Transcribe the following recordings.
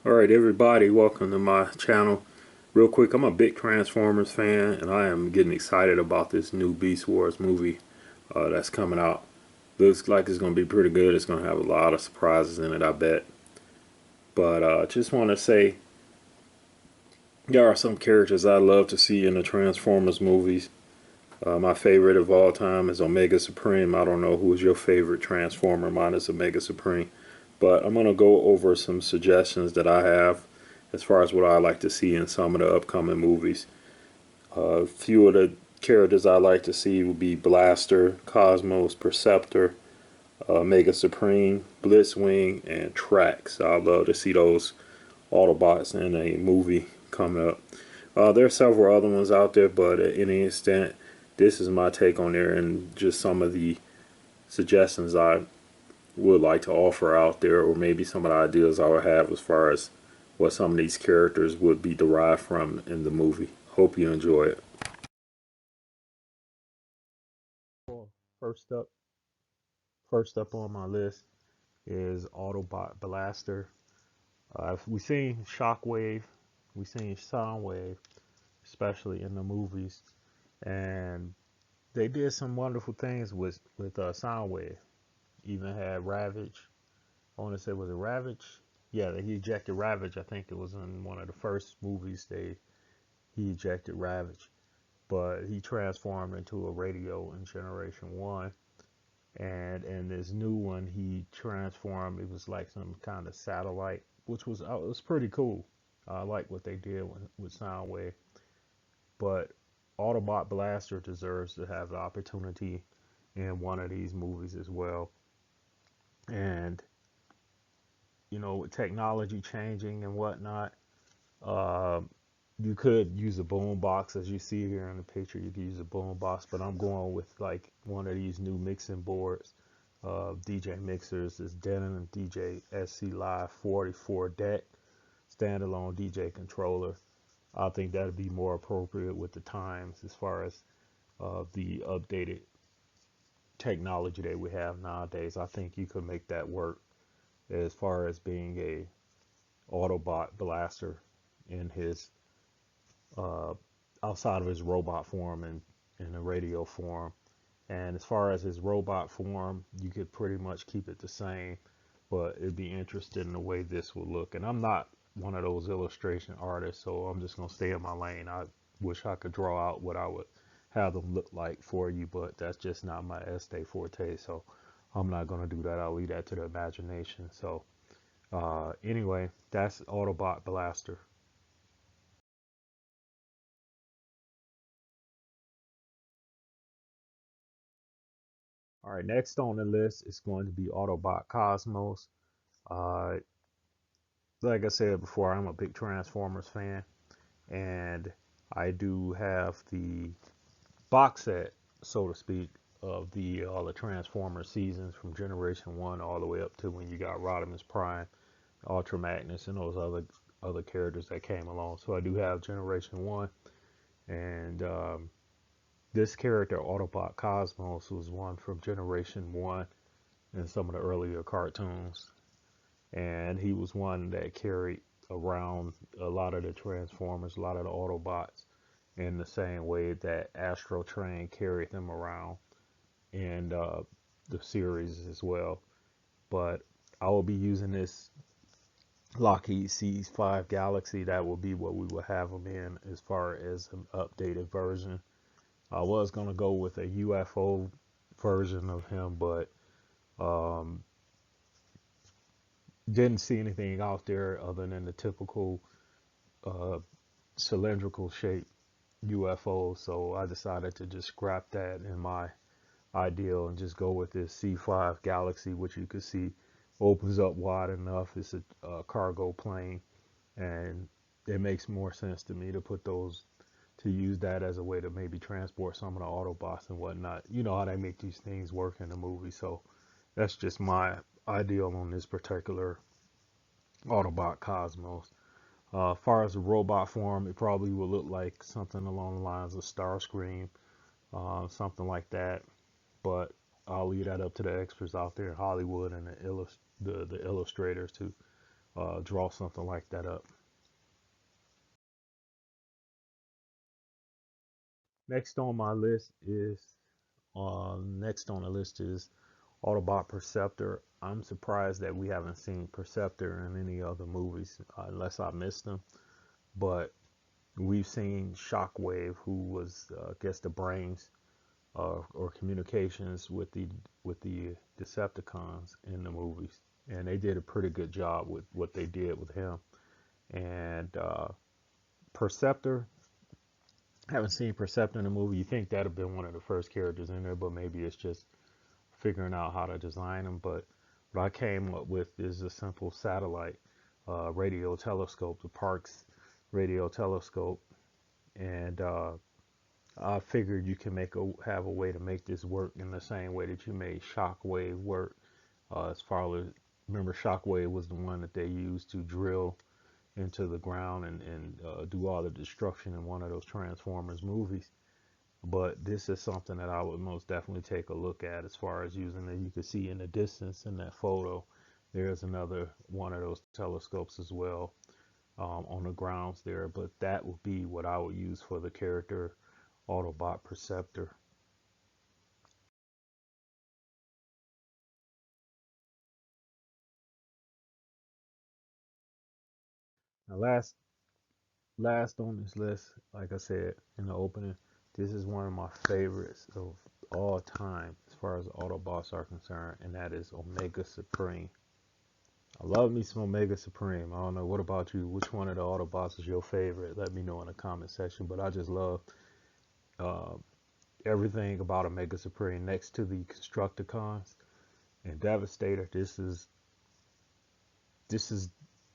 Alright everybody, welcome to my channel. Real quick, I'm a big Transformers fan and I am getting excited about this new Beast Wars movie that's coming out. Looks like it's going to be pretty good. It's going to have a lot of surprises in it, I bet. But just want to say there are some characters I love to see in the Transformers movies. My favorite of all time is Omega Supreme. I don't know who is your favorite Transformer. Mine is Omega Supreme. But I'm going to go over some suggestions that I have as far as what I like to see in some of the upcoming movies. A few of the characters I like to see would be Blaster, Cosmos, Perceptor, Mega Supreme, Blitzwing, and Trax. I'd love to see those Autobots in a movie coming up. There are several other ones out there, but at any extent, this is my take on there and just some of the suggestions I would like to offer out there, or maybe some of the ideas I would have as far as what some of these characters would be derived from in the movie. Hope you enjoy it. Well, First up, first up on my list is Autobot Blaster. We've seen Shockwave, we've seen Soundwave, especially in the movies, and they did some wonderful things with Soundwave. Even had Ravage. I want to say, was it Ravage? Yeah, he ejected Ravage. I think it was in one of the first movies he ejected Ravage, but he transformed into a radio in Generation One. And in this new one, he transformed. It was like some kind of satellite, which was pretty cool. I like what they did with Soundwave, but Autobot Blaster deserves to have the opportunity in one of these movies as well. And with technology changing and whatnot, uh, you could use a boom box as you see here in the picture. You could use a boom box, but I'm going with like one of these new mixing boards, DJ mixers. This Denon DJ SC Live 44 deck standalone DJ controller. I think that'd be more appropriate with the times as far as the updated technology that we have nowadays. I think you could make that work as far as being a Autobot blaster in his uh, outside of his robot form and in a radio form. And as far as his robot form, you could pretty much keep it the same, but it'd be interesting in the way this would look. And I'm not one of those illustration artists, so I'm just gonna stay in my lane. I wish I could draw out what I would have them look like for you, but that's just not my este forte. So I'm not gonna do that. I'll leave that to the imagination. So anyway, that's Autobot Blaster. All right, next on the list is going to be Autobot Cosmos. Uh, like I said before, I'm a big Transformers fan, and I do have the box set, so to speak, of the all the Transformers seasons from Generation One all the way up to when you got Rodimus Prime, Ultra Magnus, and those other characters that came along. So I do have Generation One, and this character Autobot Cosmos was one from Generation One in some of the earlier cartoons, and he was one that carried around a lot of the Transformers, a lot of the Autobots, in the same way that Astro Train carried them around in the series as well. But I will be using this Lockheed C5 Galaxy. That will be what we will have them in as far as an updated version. I was going to go with a UFO version of him, but um, didn't see anything out there other than the typical uh, cylindrical shape UFO. So I decided to just scrap that in my ideal and just go with this C5 Galaxy, which you can see opens up wide enough. It's a cargo plane, and it makes more sense to me to put those to use that as a way to maybe transport some of the Autobots and whatnot. You know how they make these things work in the movie. So that's just my ideal on this particular Autobot Cosmos. Far as the robot form, it probably will look like something along the lines of Starscream, something like that. But I'll leave that up to the experts out there in Hollywood and the illustrators to draw something like that up. Next on my list is next on the list is Autobot Perceptor. I'm surprised that we haven't seen Perceptor in any other movies, unless I missed them. But we've seen Shockwave, who was, I guess, the brains or communications with the Decepticons in the movies, and they did a pretty good job with what they did with him. And Perceptor, haven't seen Perceptor in the movie. You think that'd have been one of the first characters in there, but maybe it's just figuring out how to design them. But what I came up with is a simple satellite radio telescope, the Parkes radio telescope, and I figured you can have a way to make this work in the same way that you made Shockwave work. As far as remember, Shockwave was the one that they used to drill into the ground and do all the destruction in one of those Transformers movies. But this is something that I would most definitely take a look at as far as using it. You can see in the distance in that photo, there's another one of those telescopes as well on the grounds there. But that would be what I would use for the character Autobot Perceptor. Now, last on this list, like I said in the opening, this is one of my favorites of all time as far as Autobots are concerned, and that is Omega Supreme. I love me some Omega Supreme. I don't know, what about you? Which one of the Autobots is your favorite? Let me know in the comment section. But I just love uh, everything about Omega Supreme next to the Constructicons and Devastator. This is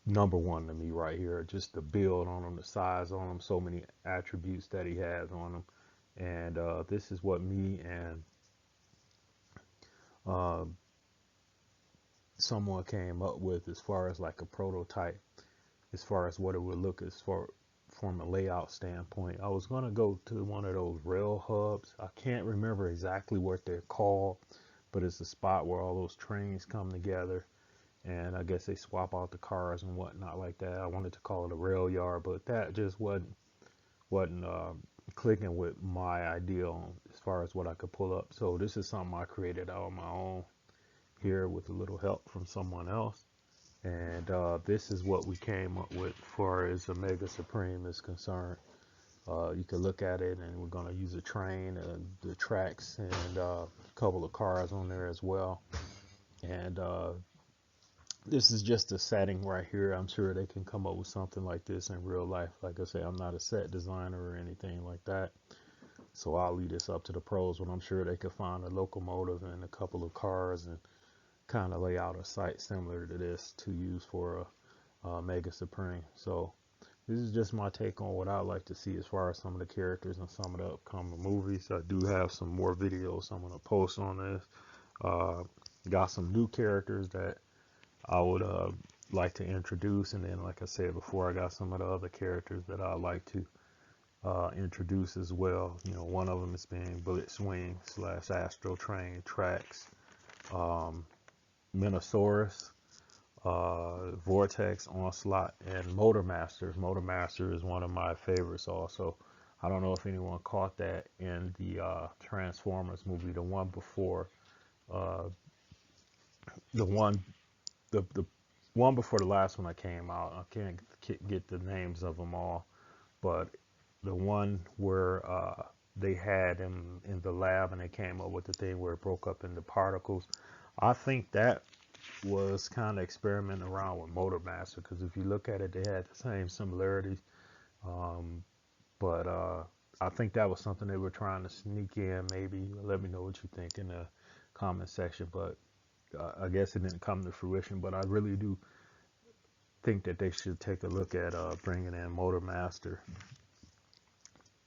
number one to me right here. Just the build on him, the size on him, so many attributes that he has on him. And this is what me and uh, someone came up with as far as like a prototype, as far as what it would look as far from a layout standpoint. I was gonna go to one of those rail hubs. I can't remember exactly what they're called, but it's a spot where all those trains come together, and I guess they swap out the cars and whatnot like that. I wanted to call it a rail yard, but that just wasn't clicking with my idea on as far as what I could pull up. So this is something I created out on my own here with a little help from someone else. And this is what we came up with as far as Omega Supreme is concerned. You can look at it, and we're going to use a train, the tracks, and a couple of cars on there as well. And this is just a setting right here. I'm sure they can come up with something like this in real life. Like I say, I'm not a set designer or anything like that, so I'll leave this up to the pros, but I'm sure they could find a locomotive and a couple of cars and kind of lay out a site similar to this to use for a Mega Supreme. So this is just my take on what I like to see as far as some of the characters and some of the upcoming movies. I do have some more videos I'm going to post on this. Uh, got some new characters that I would like to introduce, and then like I said before, I got some of the other characters that I like to introduce as well. You know, one of them is being Blitzwing / Astro Train Tracks, um, Minosaurus, Vortex, Onslaught, and Motormaster. Motormaster is one of my favorites also. I don't know if anyone caught that in the Transformers movie, the one before, uh, the one, the one before the last one that came out. I can't get the names of them all, but the one where they had him in the lab and they came up with the thing where it broke up into particles. I think that was kind of experimenting around with Motormaster, because if you look at it, they had the same similarities. Um, but I think that was something they were trying to sneak in. Maybe let me know what you think in the comment section. But I guess it didn't come to fruition. But I really do think that they should take a look at bringing in Motormaster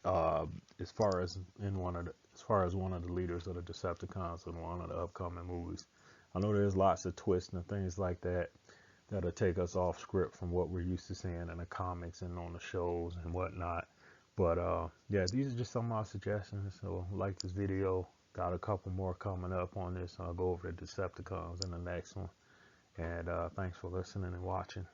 uh, as far as one of the leaders of the Decepticons in one of the upcoming movies. I know there's lots of twists and things like that that'll take us off script from what we're used to seeing in the comics and on the shows and whatnot. But yeah, these are just some of my suggestions. So like this video, got a couple more coming up on this. I'll go over the Decepticons in the next one. And thanks for listening and watching.